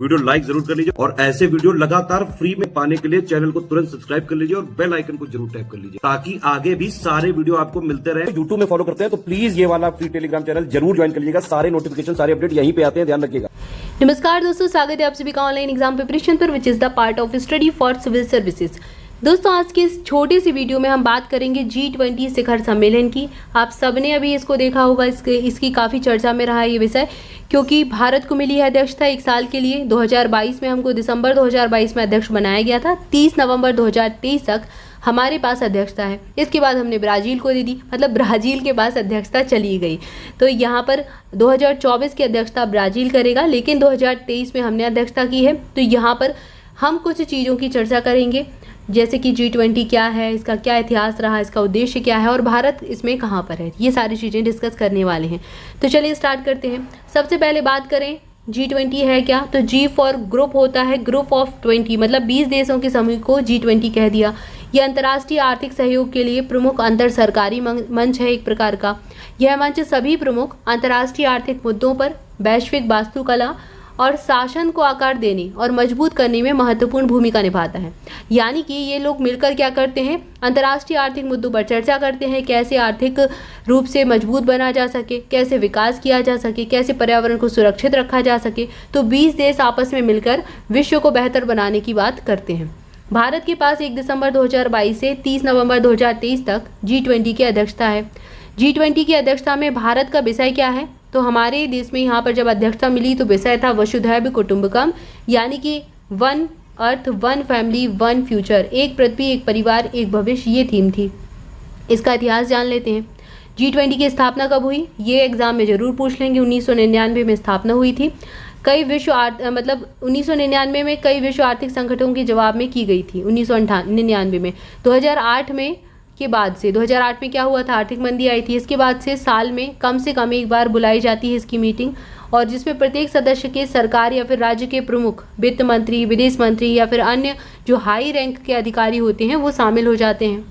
Video like जरूर कर लीजिए और ऐसे वीडियो लगातार फ्री में पाने के लिए चैनल को तुरंत सब्सक्राइब कर लीजिए और बेल आइकन को जरूर टैप कर लीजिए ताकि आगे भी सारे वीडियो आपको मिलते रहे। यूट्यूब में फॉलो करते हैं तो प्लीज ये वाला फ्री टेलीग्राम चैनल जरूर ज्वाइन कर लीजिएगा। सारे नोटिफिकेशन सारे अपडेट यहीं पे आते हैं, ध्यान रखिएगा। नमस्कार दोस्तों, स्वागत है आप सभी का ऑनलाइन एग्जाम प्रिपरेशन पर, which is the part of study for civil services. दोस्तों, आज की इस छोटी सी वीडियो में हम बात करेंगे G20 शिखर सम्मेलन की। आप सबने अभी इसको देखा होगा, इसकी काफ़ी चर्चा में रहा है ये विषय, क्योंकि भारत को मिली है अध्यक्षता 1 साल के लिए। 2022 में हमको दिसंबर 2022 में अध्यक्ष बनाया गया था। 30 नवंबर 2023 तक हमारे पास अध्यक्षता है। इसके बाद हमने ब्राज़ील को दे दी, मतलब ब्राज़ील के पास अध्यक्षता चली गई। तो यहाँ पर 2024 की अध्यक्षता ब्राज़ील करेगा, लेकिन 2023 में हमने अध्यक्षता की है। तो यहाँ पर हम कुछ चीज़ों की चर्चा करेंगे, जैसे कि G20 क्या है, इसका क्या इतिहास रहा, इसका उद्देश्य क्या है और भारत इसमें कहाँ पर है। ये सारी चीज़ें डिस्कस करने वाले हैं। तो चलिए स्टार्ट करते हैं। सबसे पहले बात करें G20 है क्या, तो G फॉर ग्रुप होता है, ग्रुप ऑफ 20, मतलब 20 देशों के समूह को G20 कह दिया। यह अंतर्राष्ट्रीय आर्थिक सहयोग के लिए प्रमुख अंतर सरकारी मंच है एक प्रकार का। यह मंच सभी प्रमुख अंतर्राष्ट्रीय आर्थिक मुद्दों पर वैश्विक वास्तुकला और शासन को आकार देने और मजबूत करने में महत्वपूर्ण भूमिका निभाता है। यानी कि ये लोग मिलकर क्या करते हैं, अंतर्राष्ट्रीय आर्थिक मुद्दों पर चर्चा करते हैं, कैसे आर्थिक रूप से मजबूत बना जा सके, कैसे विकास किया जा सके, कैसे पर्यावरण को सुरक्षित रखा जा सके। तो 20 देश आपस में मिलकर विश्व को बेहतर बनाने की बात करते हैं। भारत के पास 1 दिसंबर 2022 से 30 नवंबर 2023 तक G20 की अध्यक्षता है। G20 की अध्यक्षता में भारत का विषय क्या है, तो हमारे देश में यहाँ पर जब अध्यक्षता मिली तो विषय था वसुधैव कुटुंबकम, यानी कि one earth, one family, one future, एक पृथ्वी, एक परिवार, एक भविष्य, ये थीम थी। इसका इतिहास जान लेते हैं। G20 की स्थापना कब हुई, ये एग्जाम में जरूर पूछ लेंगे। 1999 में स्थापना हुई थी। कई विश्व 1999 में कई विश्व आर्थिक संगठनों के जवाब में की गई थी। 1999 में 2008 में के बाद से 2008 में क्या हुआ था, आर्थिक मंदी आई थी। इसके बाद से साल में कम एक बार बुलाई जाती है इसकी मीटिंग, और जिसमें प्रत्येक सदस्य के सरकार या फिर राज्य के प्रमुख, वित्त मंत्री, विदेश मंत्री या फिर अन्य जो हाई रैंक के अधिकारी होते हैं वो शामिल हो जाते हैं।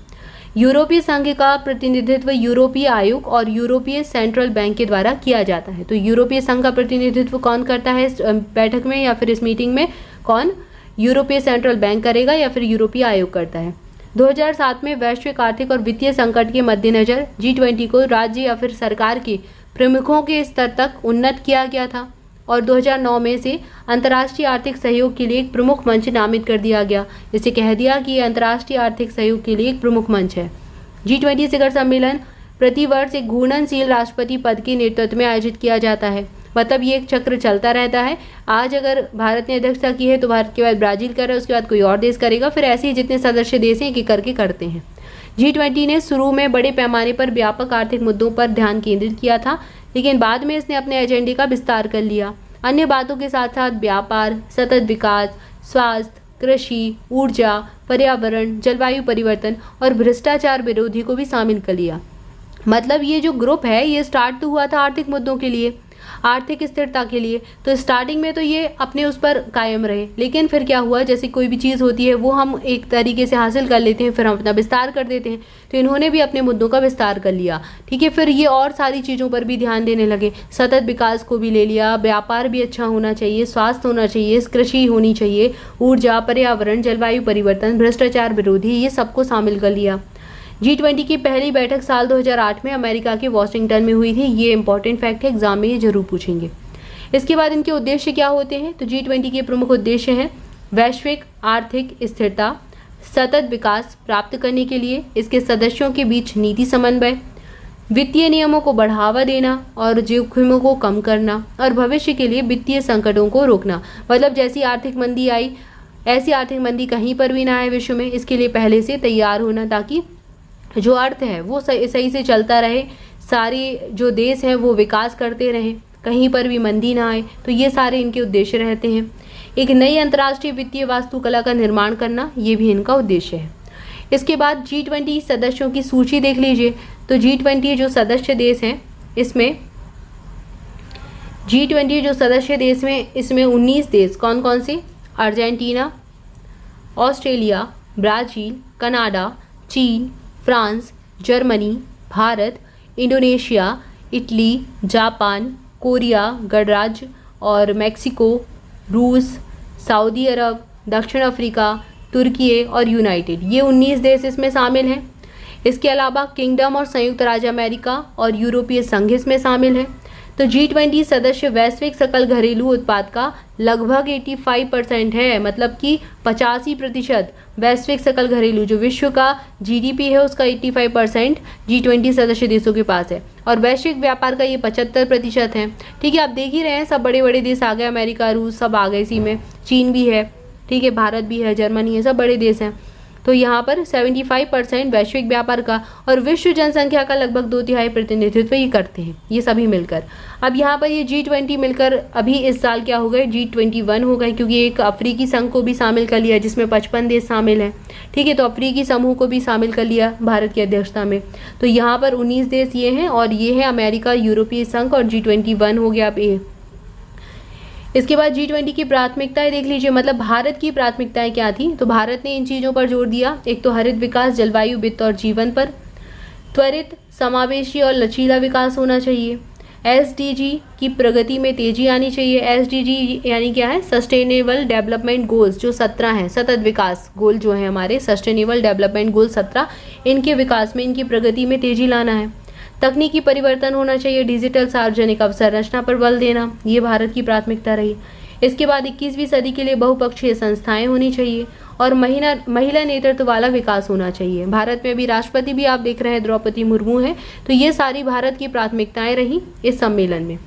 यूरोपीय संघ का प्रतिनिधित्व यूरोपीय आयोग और यूरोपीय सेंट्रल बैंक के द्वारा किया जाता है। तो यूरोपीय संघ का प्रतिनिधित्व कौन करता है इस बैठक में या फिर इस मीटिंग में, कौन, यूरोपीय सेंट्रल बैंक करेगा या फिर यूरोपीय आयोग करता है। 2007 में वैश्विक आर्थिक और वित्तीय संकट के मद्देनजर G20 को राज्य या फिर सरकार के प्रमुखों के स्तर तक उन्नत किया गया था, और 2009 में से अंतर्राष्ट्रीय आर्थिक सहयोग के लिए एक प्रमुख मंच नामित कर दिया गया। इसे कह दिया कि यह अंतर्राष्ट्रीय आर्थिक सहयोग के लिए एक प्रमुख मंच है। G20 शिखर सम्मेलन प्रतिवर्ष एक घूर्णनशील राष्ट्रपति पद के नेतृत्व में आयोजित किया जाता है। मतलब ये एक चक्र चलता रहता है। आज अगर भारत ने अध्यक्षता की है तो भारत के बाद ब्राज़ील कर रहा है, उसके बाद कोई और देश करेगा, फिर ऐसे ही जितने सदस्य देश हैं एक करके करते हैं। G20 ने शुरू में बड़े पैमाने पर व्यापक आर्थिक मुद्दों पर ध्यान केंद्रित किया था, लेकिन बाद में इसने अपने एजेंडे का विस्तार कर लिया। अन्य बातों के साथ साथ व्यापार, सतत विकास, स्वास्थ्य, कृषि, ऊर्जा, पर्यावरण, जलवायु परिवर्तन और भ्रष्टाचार विरोधी को भी शामिल कर लिया। मतलब ये जो ग्रुप है ये स्टार्ट तो हुआ था आर्थिक मुद्दों के लिए, आर्थिक स्थिरता के लिए। तो स्टार्टिंग में तो ये अपने उस पर कायम रहे, लेकिन फिर क्या हुआ, जैसे कोई भी चीज़ होती है वो हम एक तरीके से हासिल कर लेते हैं, फिर हम अपना विस्तार कर देते हैं। तो इन्होंने भी अपने मुद्दों का विस्तार कर लिया, ठीक है। फिर ये और सारी चीज़ों पर भी ध्यान देने लगे, सतत विकास को भी ले लिया, व्यापार भी अच्छा होना चाहिए, स्वास्थ्य होना चाहिए, कृषि होनी चाहिए, ऊर्जा, पर्यावरण, जलवायु परिवर्तन, भ्रष्टाचार विरोधी, ये सबको शामिल कर लिया। G20 की पहली बैठक साल 2008 में अमेरिका के वॉशिंगटन में हुई थी। ये इंपॉर्टेंट फैक्ट है, एग्जाम में ये जरूर पूछेंगे। इसके बाद इनके उद्देश्य क्या होते हैं, तो G20 के प्रमुख उद्देश्य हैं वैश्विक आर्थिक स्थिरता, सतत विकास प्राप्त करने के लिए इसके सदस्यों के बीच नीति समन्वय, वित्तीय नियमों को बढ़ावा देना और जोखिमों को कम करना, और भविष्य के लिए वित्तीय संकटों को रोकना। मतलब जैसी आर्थिक मंदी आई, ऐसी आर्थिक मंदी कहीं पर भी ना आए विश्व में, इसके लिए पहले से तैयार होना, ताकि जो अर्थ है वो सही से चलता रहे, सारे जो देश हैं वो विकास करते रहें, कहीं पर भी मंदी ना आए। तो ये सारे इनके उद्देश्य रहते हैं। एक नई अंतर्राष्ट्रीय वित्तीय वास्तुकला का निर्माण करना, ये भी इनका उद्देश्य है। इसके बाद G20 सदस्यों की सूची देख लीजिए। तो G20 जो सदस्य देश हैं इसमें G20 जो सदस्य देश में इसमें 19 देश कौन कौन से, अर्जेंटीना, ऑस्ट्रेलिया, ब्राज़ील, कनाडा, चीन, France, Germany, Bharat, Indonesia, Italy, Japan, Korea, गणराज्य और मेक्सिको, रूस, सऊदी अरब, दक्षिण अफ्रीका, तुर्की और यूनाइटेड, ये 19 देश इसमें शामिल हैं। इसके अलावा किंगडम और संयुक्त राज्य अमेरिका और यूरोपीय संघ इसमें शामिल है। तो G20 सदस्य वैश्विक सकल घरेलू उत्पाद का लगभग 85% है, मतलब कि 85% वैश्विक सकल घरेलू, जो विश्व का GDP है उसका 85% G20 सदस्य देशों के पास है, और वैश्विक व्यापार का ये 75% है। ठीक है, आप देख ही रहे हैं सब बड़े बड़े देश आ गए, अमेरिका, रूस सब आ गए इसी में, चीन भी है, ठीक है, भारत भी है, जर्मनी है, सब बड़े देश हैं। तो यहाँ पर 75% वैश्विक व्यापार का और विश्व जनसंख्या का लगभग 2/3 प्रतिनिधित्व ये करते हैं, ये सभी मिलकर। अब यहाँ पर ये G20 मिलकर अभी इस साल क्या हो गए, G21 हो गए, क्योंकि एक अफ्रीकी संघ को भी शामिल कर लिया जिसमें 55 देश शामिल हैं। ठीक है, तो अफ्रीकी समूह को भी शामिल कर लिया भारत की अध्यक्षता में। तो यहाँ पर 19 देश ये हैं, और ये है अमेरिका, यूरोपीय संघ, और G21 हो गया अब ये। इसके बाद G20 की प्राथमिकताएं देख लीजिए, मतलब भारत की प्राथमिकताएं क्या थी। तो भारत ने इन चीज़ों पर जोर दिया, एक तो हरित विकास, जलवायु, वित्त और जीवन पर, त्वरित, समावेशी और लचीला विकास होना चाहिए, SDG की प्रगति में तेजी आनी चाहिए। SDG यानी क्या है, सस्टेनेबल डेवलपमेंट गोल्स, जो 17 हैं, सतत विकास गोल जो है हमारे, सस्टेनेबल डेवलपमेंट गोल 17, इनके विकास में, इनकी प्रगति में तेजी लाना है। तकनीकी परिवर्तन होना चाहिए, डिजिटल सार्वजनिक अवसंरचना पर बल देना, ये भारत की प्राथमिकता रही। इसके बाद 21वीं सदी के लिए बहुपक्षीय संस्थाएं होनी चाहिए, और महिला नेतृत्व वाला विकास होना चाहिए। भारत में भी राष्ट्रपति भी आप देख रहे हैं द्रौपदी मुर्मू हैं। तो ये सारी भारत की प्राथमिकताएं रही इस सम्मेलन में।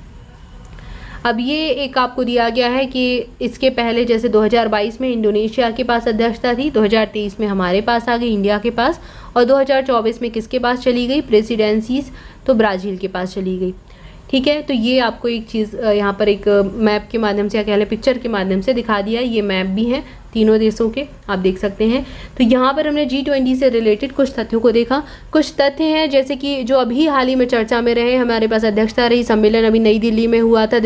अब ये एक आपको दिया गया है कि इसके पहले जैसे 2022 में इंडोनेशिया के पास अध्यक्षता थी, 2023 में हमारे पास आ गई, इंडिया के पास, और 2024 में किसके पास चली गई प्रेसिडेंसीज, तो ब्राज़ील के पास चली गई। ठीक है, तो ये आपको एक चीज़ यहाँ पर एक मैप के माध्यम से या कह लें पिक्चर के माध्यम से दिखा दिया। ये मैप भी हैं तीनों देशों के, आप देख सकते हैं। तो यहाँ पर हमने G20 से रिलेटेड कुछ तथ्यों को देखा। कुछ तथ्य हैं जैसे कि जो अभी हाल ही में चर्चा में रहे, हमारे पास अध्यक्षता रही, सम्मेलन अभी नई दिल्ली में हुआ था,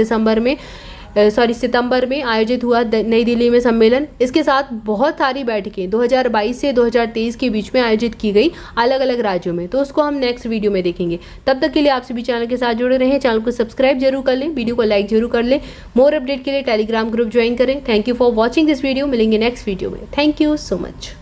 सितंबर में आयोजित हुआ नई दिल्ली में सम्मेलन। इसके साथ बहुत सारी बैठकें 2022 से 2023 के बीच में आयोजित की गई अलग अलग राज्यों में, तो उसको हम नेक्स्ट वीडियो में देखेंगे। तब तक के लिए आप सभी चैनल के साथ जुड़े रहें, चैनल को सब्सक्राइब जरूर कर लें, वीडियो को लाइक जरूर कर लें। मोर अपडेट के लिए टेलीग्राम ग्रुप ज्वाइन करें। Thank you for watching this video, मिलेंगे नेक्स्ट वीडियो में। Thank you so much.